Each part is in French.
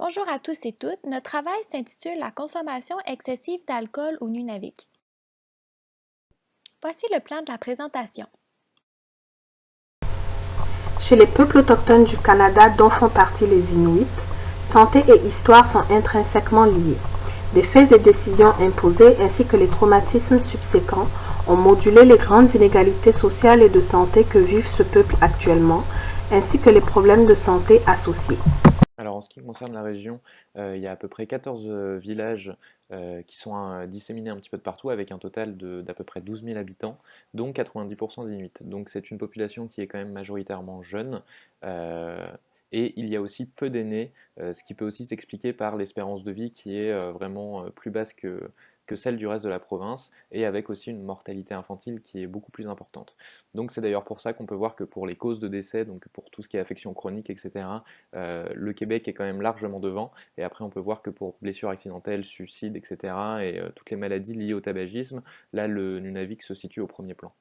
Bonjour à tous et toutes. Notre travail s'intitule La consommation excessive d'alcool au Nunavik. Voici le plan de la présentation. Chez les peuples autochtones du Canada dont font partie les Inuits, santé et histoire sont intrinsèquement liées. Des faits et décisions imposés ainsi que les traumatismes subséquents ont modulé les grandes inégalités sociales et de santé que vivent ce peuple actuellement, ainsi que les problèmes de santé associés. Alors en ce qui concerne la région, il y a à peu près 14 villages qui sont disséminés un petit peu de partout avec un total d'à peu près 12 000 habitants, dont 90% d'Inuits. Donc c'est une population qui est quand même majoritairement jeune. Et il y a aussi peu d'aînés, ce qui peut aussi s'expliquer par l'espérance de vie qui est vraiment plus basse que celle du reste de la province, et avec aussi une mortalité infantile qui est beaucoup plus importante. Donc c'est d'ailleurs pour ça qu'on peut voir que pour les causes de décès, donc pour tout ce qui est affection chronique, etc., le Québec est quand même largement devant, et après on peut voir que pour blessures accidentelles, suicides, etc., et toutes les maladies liées au tabagisme, là le Nunavik se situe au premier plan.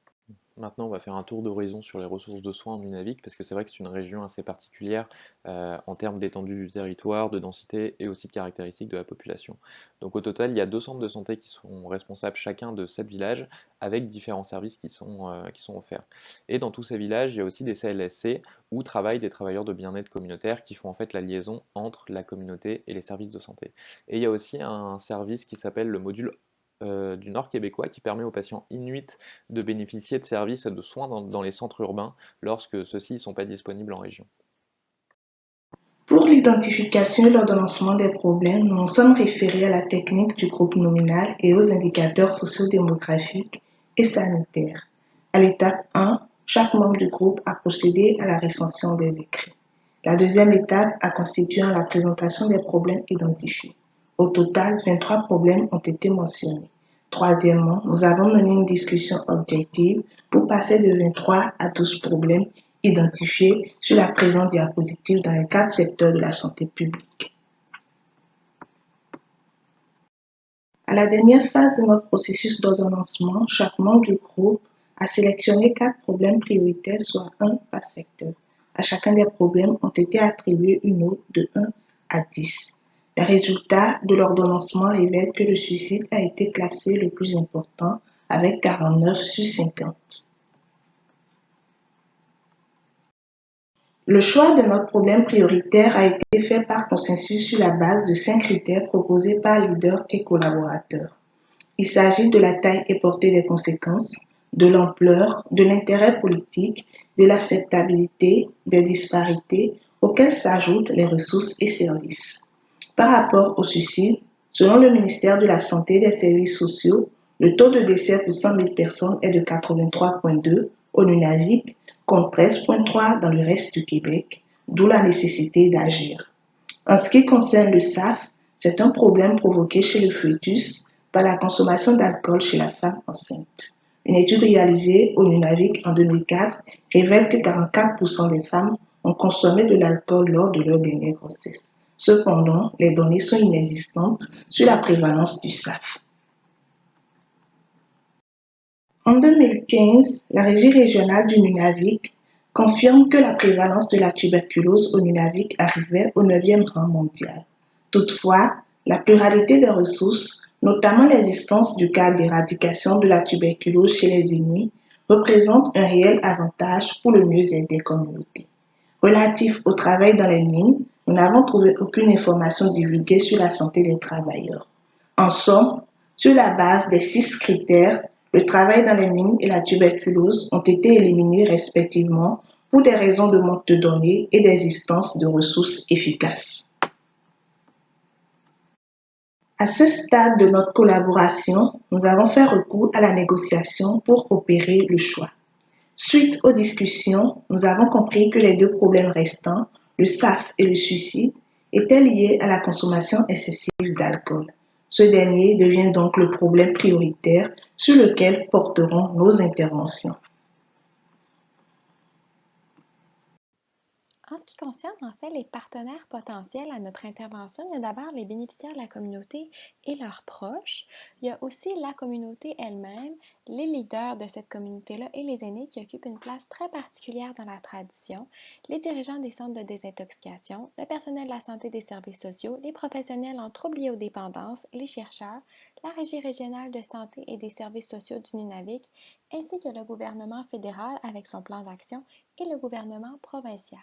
Maintenant, on va faire un tour d'horizon sur les ressources de soins en Nunavik, parce que c'est vrai que c'est une région assez particulière en termes d'étendue du territoire, de densité et aussi de caractéristiques de la population. Donc au total, il y a 2 centres de santé qui sont responsables chacun de 7 villages, avec différents services qui sont offerts. Et dans tous ces villages, il y a aussi des CLSC, où travaillent des travailleurs de bien-être communautaire qui font en fait la liaison entre la communauté et les services de santé. Et il y a aussi un service qui s'appelle le module du Nord québécois qui permet aux patients inuits de bénéficier de services et de soins dans les centres urbains lorsque ceux-ci ne sont pas disponibles en région. Pour l'identification et l'ordonnancement des problèmes, nous nous sommes référés à la technique du groupe nominal et aux indicateurs sociodémographiques et sanitaires. À l'étape 1, chaque membre du groupe a procédé à la recension des écrits. La deuxième étape a constitué la présentation des problèmes identifiés. Au total, 23 problèmes ont été mentionnés. Troisièmement, nous avons mené une discussion objective pour passer de 23 à 12 problèmes identifiés sur la présente diapositive dans les 4 secteurs de la santé publique. À la dernière phase de notre processus d'ordonnancement, chaque membre du groupe a sélectionné 4 problèmes prioritaires, soit 1 par secteur. À chacun des problèmes ont été attribués une note de 1 à 10. Les résultats de l'ordonnancement révèlent que le suicide a été classé le plus important avec 49 sur 50. Le choix de notre problème prioritaire a été fait par consensus sur la base de 5 critères proposés par leaders et collaborateurs. Il s'agit de la taille et portée des conséquences, de l'ampleur, de l'intérêt politique, de l'acceptabilité, des disparités auxquelles s'ajoutent les ressources et services. Par rapport au suicide, selon le ministère de la Santé et des Services sociaux, le taux de décès pour 100 000 personnes est de 83,2 au Nunavik contre 13,3 dans le reste du Québec, d'où la nécessité d'agir. En ce qui concerne le SAF, c'est un problème provoqué chez le fœtus par la consommation d'alcool chez la femme enceinte. Une étude réalisée au Nunavik en 2004 révèle que 44% des femmes ont consommé de l'alcool lors de leur dernière grossesse. Cependant, les données sont inexistantes sur la prévalence du SAF. En 2015, la Régie régionale du Nunavik confirme que la prévalence de la tuberculose au Nunavik arrivait au 9e rang mondial. Toutefois, la pluralité des ressources, notamment l'existence du cadre d'éradication de la tuberculose chez les Inuits, représente un réel avantage pour le mieux-être des communautés. Relatif au travail dans les mines, nous n'avons trouvé aucune information divulguée sur la santé des travailleurs. En somme, sur la base des 6 critères, le travail dans les mines et la tuberculose ont été éliminés respectivement pour des raisons de manque de données et d'existence de ressources efficaces. À ce stade de notre collaboration, nous avons fait recours à la négociation pour opérer le choix. Suite aux discussions, nous avons compris que les 2 problèmes restants, le SAF et le suicide, étaient liés à la consommation excessive d'alcool. Ce dernier devient donc le problème prioritaire sur lequel porteront nos interventions. En ce qui concerne en fait les partenaires potentiels à notre intervention, il y a d'abord les bénéficiaires de la communauté et leurs proches. Il y a aussi la communauté elle-même, les leaders de cette communauté-là et les aînés qui occupent une place très particulière dans la tradition, les dirigeants des centres de désintoxication, le personnel de la santé des services sociaux, les professionnels en troubles liés aux dépendances, les chercheurs, la Régie régionale de santé et des services sociaux du Nunavik, ainsi que le gouvernement fédéral avec son plan d'action et le gouvernement provincial.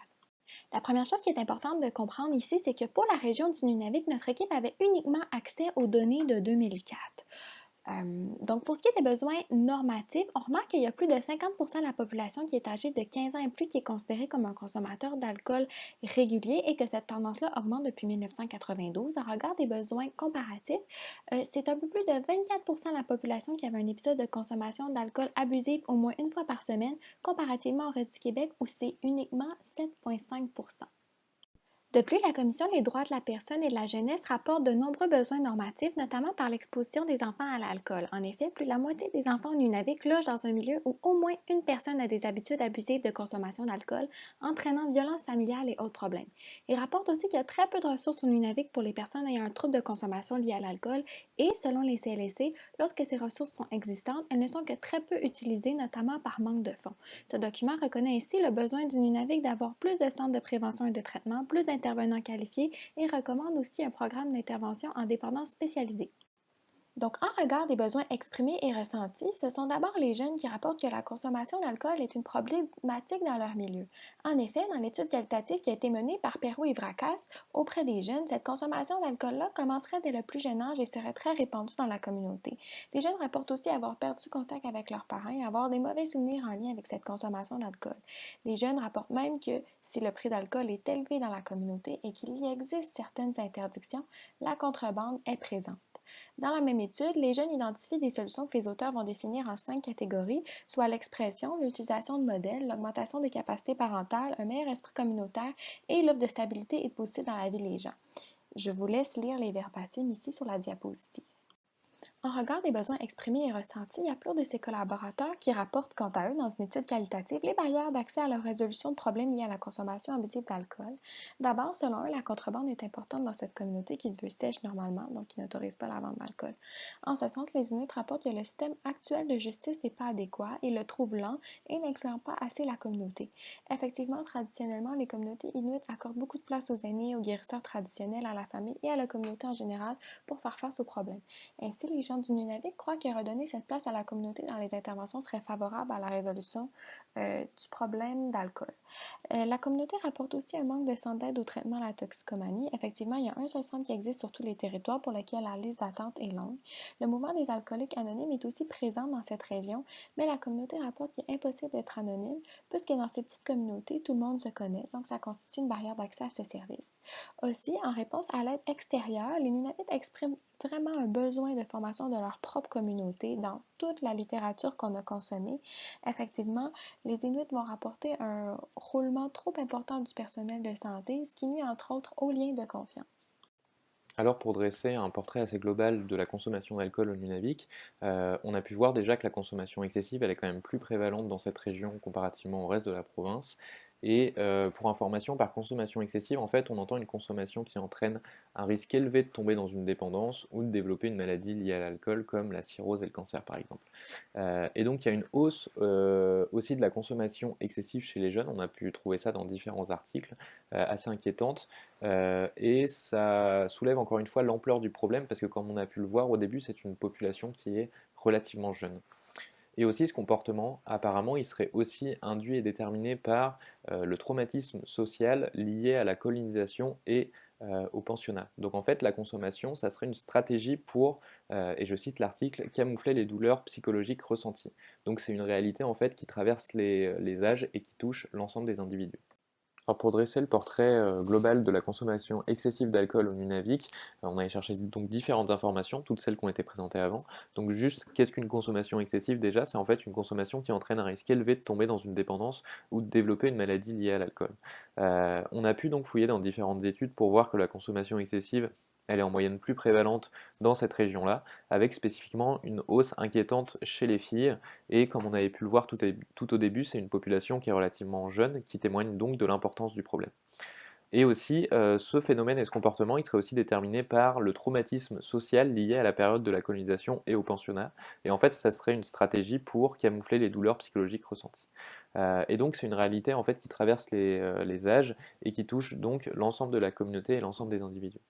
La première chose qui est importante de comprendre ici, c'est que pour la région du Nunavik, notre équipe avait uniquement accès aux données de 2004. Donc, pour ce qui est des besoins normatifs, on remarque qu'il y a plus de 50% de la population qui est âgée de 15 ans et plus qui est considérée comme un consommateur d'alcool régulier et que cette tendance-là augmente depuis 1992. En regard des besoins comparatifs, c'est un peu plus de 24% de la population qui avait un épisode de consommation d'alcool abusif au moins une fois par semaine, comparativement au reste du Québec où c'est uniquement 7,5%. De plus, la Commission des droits de la personne et de la jeunesse rapporte de nombreux besoins normatifs, notamment par l'exposition des enfants à l'alcool. En effet, plus de la moitié des enfants au Nunavik logent dans un milieu où au moins une personne a des habitudes abusives de consommation d'alcool, entraînant violence familiale et autres problèmes. Il rapporte aussi qu'il y a très peu de ressources au Nunavik pour les personnes ayant un trouble de consommation lié à l'alcool et, selon les CLSC, lorsque ces ressources sont existantes, elles ne sont que très peu utilisées, notamment par manque de fonds. Ce document reconnaît ainsi le besoin du Nunavik d'avoir plus de centres de prévention et de traitement, plus d'intervenants qualifiés et recommande aussi un programme d'intervention en dépendance spécialisée. Donc, en regard des besoins exprimés et ressentis, ce sont d'abord les jeunes qui rapportent que la consommation d'alcool est une problématique dans leur milieu. En effet, dans l'étude qualitative qui a été menée par Perrault et Vracas auprès des jeunes, cette consommation d'alcool-là commencerait dès le plus jeune âge et serait très répandue dans la communauté. Les jeunes rapportent aussi avoir perdu contact avec leurs parents et avoir des mauvais souvenirs en lien avec cette consommation d'alcool. Les jeunes rapportent même que si le prix d'alcool est élevé dans la communauté et qu'il y existe certaines interdictions, la contrebande est présente. Dans la même étude, les jeunes identifient des solutions que les auteurs vont définir en 5 catégories, soit l'expression, l'utilisation de modèles, l'augmentation des capacités parentales, un meilleur esprit communautaire et l'offre de stabilité et de positif dans la vie des gens. Je vous laisse lire les verbatims ici sur la diapositive. En regard des besoins exprimés et ressentis, il y a plusieurs de ses collaborateurs qui rapportent quant à eux dans une étude qualitative les barrières d'accès à la résolution de problèmes liés à la consommation abusive d'alcool. D'abord, selon eux, la contrebande est importante dans cette communauté qui se veut sèche normalement, donc qui n'autorise pas la vente d'alcool. En ce sens, les Inuits rapportent que le système actuel de justice n'est pas adéquat et le trouve lent et n'incluant pas assez la communauté. Effectivement, traditionnellement, les communautés Inuits accordent beaucoup de place aux aînés, aux guérisseurs traditionnels, à la famille et à la communauté en général pour faire face aux problèmes. Ainsi, les gens du Nunavik croient que redonner cette place à la communauté dans les interventions serait favorable à la résolution du problème d'alcool. La communauté rapporte aussi un manque de centre d'aide au traitement à la toxicomanie. Effectivement, il y a un seul centre qui existe sur tous les territoires pour lequel la liste d'attente est longue. Le mouvement des alcooliques anonymes est aussi présent dans cette région, mais la communauté rapporte qu'il est impossible d'être anonyme puisque dans ces petites communautés, tout le monde se connaît, donc ça constitue une barrière d'accès à ce service. Aussi, en réponse à l'aide extérieure, les Nunavik expriment vraiment un besoin de formation de leur propre communauté dans toute la littérature qu'on a consommée. Effectivement, les Inuits vont rapporter un roulement trop important du personnel de santé, ce qui nuit entre autres au lien de confiance. Alors pour dresser un portrait assez global de la consommation d'alcool au Nunavik, on a pu voir déjà que la consommation excessive elle est quand même plus prévalente dans cette région comparativement au reste de la province. Et pour information, par consommation excessive, en fait, on entend une consommation qui entraîne un risque élevé de tomber dans une dépendance ou de développer une maladie liée à l'alcool, comme la cirrhose et le cancer par exemple. Et donc il y a une hausse aussi de la consommation excessive chez les jeunes, on a pu trouver ça dans différents articles, assez inquiétantes, et ça soulève encore une fois l'ampleur du problème, parce que comme on a pu le voir au début, c'est une population qui est relativement jeune. Et aussi ce comportement, apparemment, il serait aussi induit et déterminé par le traumatisme social lié à la colonisation et au pensionnat. Donc en fait, la consommation, ça serait une stratégie pour, et je cite l'article, camoufler les douleurs psychologiques ressenties. Donc c'est une réalité en fait qui traverse les âges et qui touche l'ensemble des individus. Alors pour dresser le portrait global de la consommation excessive d'alcool au Nunavik, on a cherché donc différentes informations, toutes celles qui ont été présentées avant. Donc juste, qu'est-ce qu'une consommation excessive déjà? C'est en fait une consommation qui entraîne un risque élevé de tomber dans une dépendance ou de développer une maladie liée à l'alcool. On a pu donc fouiller dans différentes études pour voir que la consommation excessive elle est en moyenne plus prévalente dans cette région-là, avec spécifiquement une hausse inquiétante chez les filles. Et comme on avait pu le voir tout au début, c'est une population qui est relativement jeune, qui témoigne donc de l'importance du problème. Et aussi, ce phénomène et ce comportement, il serait aussi déterminé par le traumatisme social lié à la période de la colonisation et au pensionnat. Et en fait, ça serait une stratégie pour camoufler les douleurs psychologiques ressenties. Et donc, c'est une réalité en fait qui traverse les âges et qui touche donc l'ensemble de la communauté et l'ensemble des individus.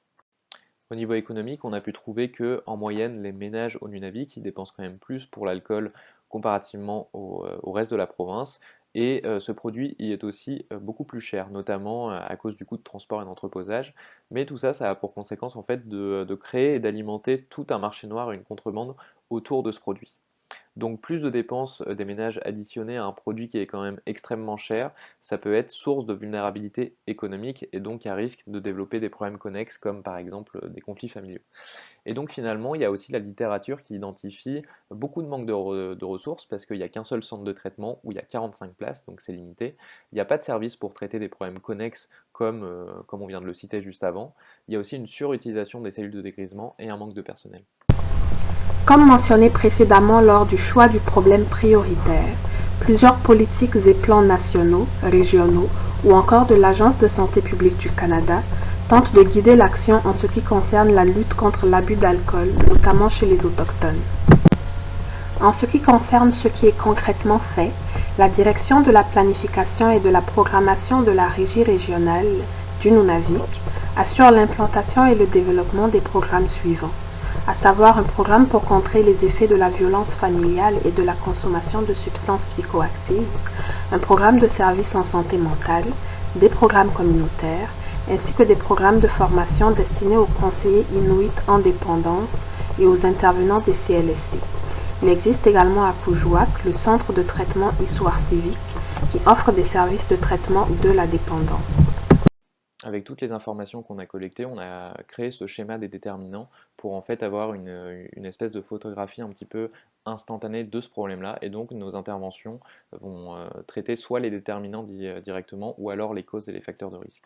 Au niveau économique, on a pu trouver que, en moyenne, les ménages au Nunavik ils dépensent quand même plus pour l'alcool comparativement au reste de la province. Et ce produit y est aussi beaucoup plus cher, notamment à cause du coût de transport et d'entreposage. Mais tout ça, ça a pour conséquence en fait de créer et d'alimenter tout un marché noir et une contrebande autour de ce produit. Donc plus de dépenses des ménages additionnées à un produit qui est quand même extrêmement cher, ça peut être source de vulnérabilité économique et donc à risque de développer des problèmes connexes comme par exemple des conflits familiaux. Et donc finalement, il y a aussi la littérature qui identifie beaucoup de manque de ressources parce qu'il n'y a qu'un seul centre de traitement où il y a 45 places, donc c'est limité. Il n'y a pas de service pour traiter des problèmes connexes comme on vient de le citer juste avant. Il y a aussi une surutilisation des cellules de dégrisement et un manque de personnel. Comme mentionné précédemment lors du choix du problème prioritaire, plusieurs politiques et plans nationaux, régionaux ou encore de l'Agence de santé publique du Canada tentent de guider l'action en ce qui concerne la lutte contre l'abus d'alcool, notamment chez les Autochtones. En ce qui concerne ce qui est concrètement fait, la direction de la planification et de la programmation de la Régie régionale du Nunavik assure l'implantation et le développement des programmes suivants, à savoir un programme pour contrer les effets de la violence familiale et de la consommation de substances psychoactives, un programme de services en santé mentale, des programmes communautaires, ainsi que des programmes de formation destinés aux conseillers inuits en dépendance et aux intervenants des CLSC. Il existe également à Kuujjuaq le centre de traitement Histoire civique qui offre des services de traitement de la dépendance. Avec toutes les informations qu'on a collectées, on a créé ce schéma des déterminants pour en fait avoir une espèce de photographie un petit peu instantanée de ce problème-là. Et donc nos interventions vont traiter soit les déterminants directement ou alors les causes et les facteurs de risque.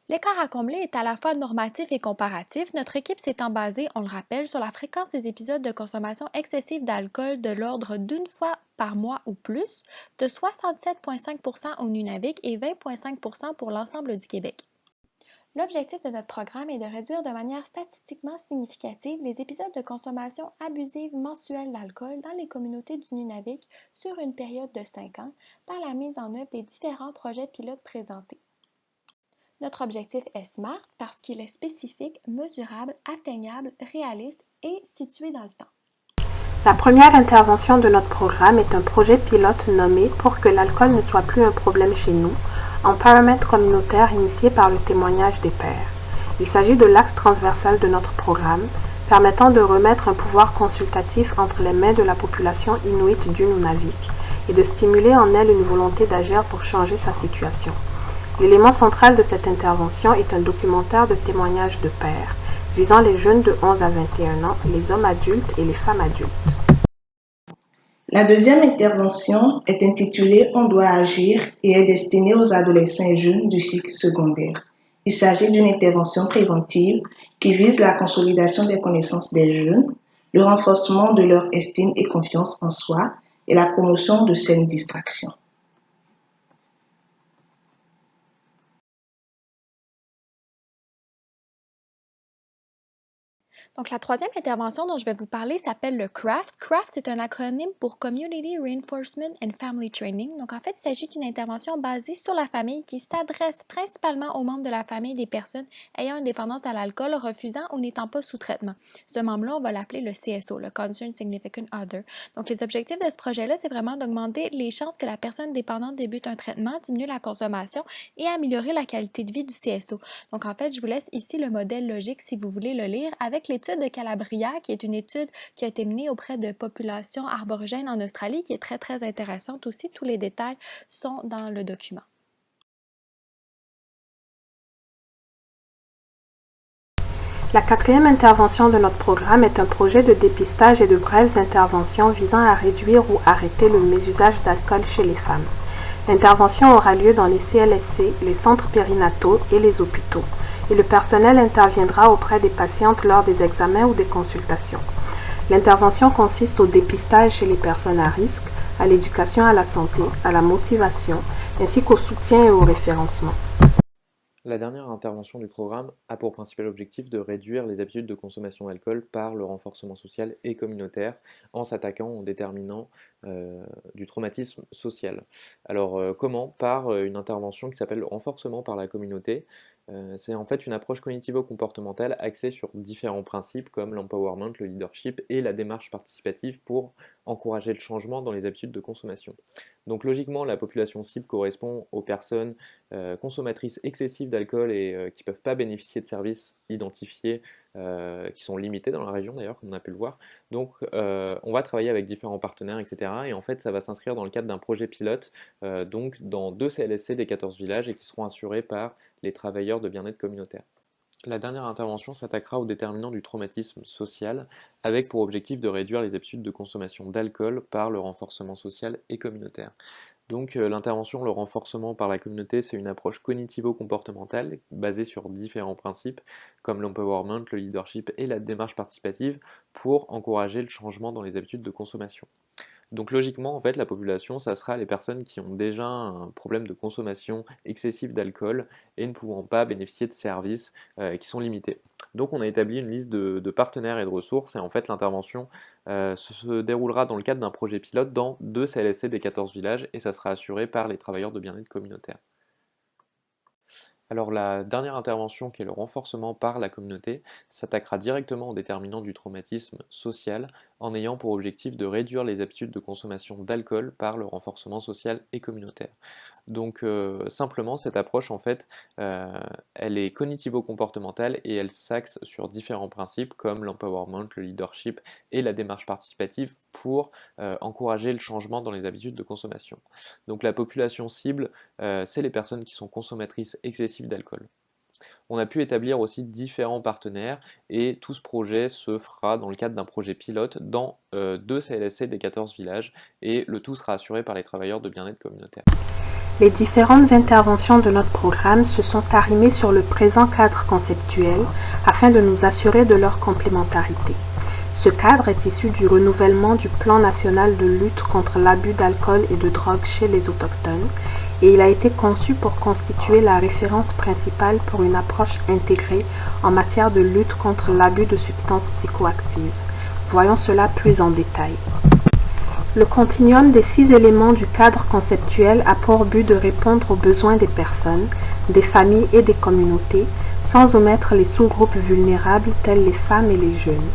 L'écart à combler est à la fois normatif et comparatif. Notre équipe s'étant basée, on le rappelle, sur la fréquence des épisodes de consommation excessive d'alcool de l'ordre d'une fois par mois ou plus, de 67,5% au Nunavik et 20,5% pour l'ensemble du Québec. L'objectif de notre programme est de réduire de manière statistiquement significative les épisodes de consommation abusive mensuelle d'alcool dans les communautés du Nunavik sur une période de 5 ans par la mise en œuvre des différents projets pilotes présentés. Notre objectif est SMART parce qu'il est spécifique, mesurable, atteignable, réaliste et situé dans le temps. La première intervention de notre programme est un projet pilote nommé « Pour que l'alcool ne soit plus un problème chez nous », Empowerment communautaire initié par le témoignage des pairs. Il s'agit de l'axe transversal de notre programme, permettant de remettre un pouvoir consultatif entre les mains de la population inuite du Nunavik et de stimuler en elle une volonté d'agir pour changer sa situation. L'élément central de cette intervention est un documentaire de témoignages de pairs, visant les jeunes de 11 à 21 ans, les hommes adultes et les femmes adultes. La deuxième intervention est intitulée « On doit agir » et est destinée aux adolescents et jeunes du cycle secondaire. Il s'agit d'une intervention préventive qui vise la consolidation des connaissances des jeunes, le renforcement de leur estime et confiance en soi et la promotion de saines distractions. Donc, la troisième intervention dont je vais vous parler s'appelle le CRAFT. CRAFT, c'est un acronyme pour Community Reinforcement and Family Training. Donc, en fait, il s'agit d'une intervention basée sur la famille qui s'adresse principalement aux membres de la famille des personnes ayant une dépendance à l'alcool, refusant ou n'étant pas sous traitement. Ce membre-là, on va l'appeler le CSO, le Concerned Significant Other. Donc, les objectifs de ce projet-là, c'est vraiment d'augmenter les chances que la personne dépendante débute un traitement, diminuer la consommation et améliorer la qualité de vie du CSO. Donc, en fait, je vous laisse ici le modèle logique si vous voulez le lire avec l'étude de Calabria, qui est une étude qui a été menée auprès de populations aborigènes en Australie, qui est très, très intéressante aussi. Tous les détails sont dans le document. La quatrième intervention de notre programme est un projet de dépistage et de brèves interventions visant à réduire ou arrêter le mésusage d'alcool chez les femmes. L'intervention aura lieu dans les CLSC, les centres périnataux et les hôpitaux. et le personnel interviendra auprès des patientes lors des examens ou des consultations. L'intervention consiste au dépistage chez les personnes à risque, à l'éducation à la santé, à la motivation, ainsi qu'au soutien et au référencement. La dernière intervention du programme a pour principal objectif de réduire les habitudes de consommation d'alcool par le renforcement social et communautaire en s'attaquant aux déterminants du traumatisme social. Alors comment? Par une intervention qui s'appelle le renforcement par la communauté. C'est en fait une approche cognitivo-comportementale axée sur différents principes comme l'empowerment, le leadership et la démarche participative pour encourager le changement dans les habitudes de consommation. Donc logiquement, la population cible correspond aux personnes consommatrices excessives d'alcool et qui ne peuvent pas bénéficier de services identifiés qui sont limités dans la région d'ailleurs, comme on a pu le voir. Donc on va travailler avec différents partenaires, etc. Et en fait, ça va s'inscrire dans le cadre d'un projet pilote, donc dans 2 CLSC des 14 villages et qui seront assurés par les travailleurs de bien-être communautaire. La dernière intervention s'attaquera aux déterminants du traumatisme social, avec pour objectif de réduire les habitudes de consommation d'alcool par le renforcement social et communautaire. Donc l'intervention, le renforcement par la communauté, c'est une approche cognitivo-comportementale basée sur différents principes comme l'empowerment, le leadership et la démarche participative pour encourager le changement dans les habitudes de consommation. Donc logiquement, en fait, la population, ça sera les personnes qui ont déjà un problème de consommation excessive d'alcool et ne pouvant pas bénéficier de services qui sont limités. Donc on a établi une liste de partenaires et de ressources et en fait l'intervention se déroulera dans le cadre d'un projet pilote dans 2 CLSC des 14 villages et ça sera assuré par les travailleurs de bien-être communautaire. Alors la dernière intervention, qui est le renforcement par la communauté, s'attaquera directement aux déterminants du traumatisme social en ayant pour objectif de réduire les habitudes de consommation d'alcool par le renforcement social et communautaire. Donc simplement, cette approche, en fait, elle est cognitivo-comportementale et elle s'axe sur différents principes comme l'empowerment, le leadership et la démarche participative pour encourager le changement dans les habitudes de consommation. Donc la population cible, c'est les personnes qui sont consommatrices excessives d'alcool. On a pu établir aussi différents partenaires et tout ce projet se fera dans le cadre d'un projet pilote dans 2 CLSC des 14 villages et le tout sera assuré par les travailleurs de bien-être communautaire. Les différentes interventions de notre programme se sont arrimées sur le présent cadre conceptuel afin de nous assurer de leur complémentarité. Ce cadre est issu du renouvellement du plan national de lutte contre l'abus d'alcool et de drogue chez les autochtones et il a été conçu pour constituer la référence principale pour une approche intégrée en matière de lutte contre l'abus de substances psychoactives. Voyons cela plus en détail. Le continuum des 6 éléments du cadre conceptuel a pour but de répondre aux besoins des personnes, des familles et des communautés, sans omettre les sous-groupes vulnérables tels les femmes et les jeunes.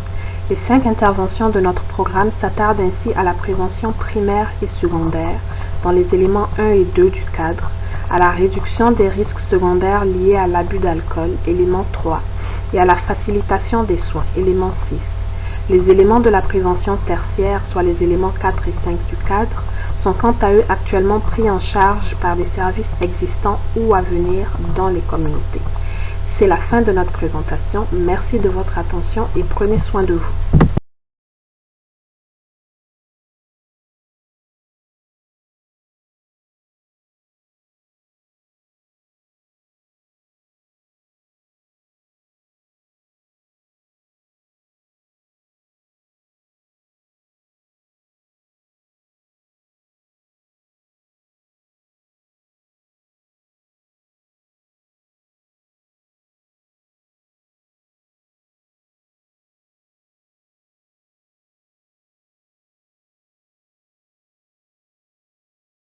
Les 5 interventions de notre programme s'attardent ainsi à la prévention primaire et secondaire, dans les éléments 1 et 2 du cadre, à la réduction des risques secondaires liés à l'abus d'alcool, élément 3, et à la facilitation des soins, élément 6. Les éléments de la prévention tertiaire, soit les éléments 4 et 5 du cadre, sont quant à eux actuellement pris en charge par des services existants ou à venir dans les communautés. C'est la fin de notre présentation. Merci de votre attention et prenez soin de vous.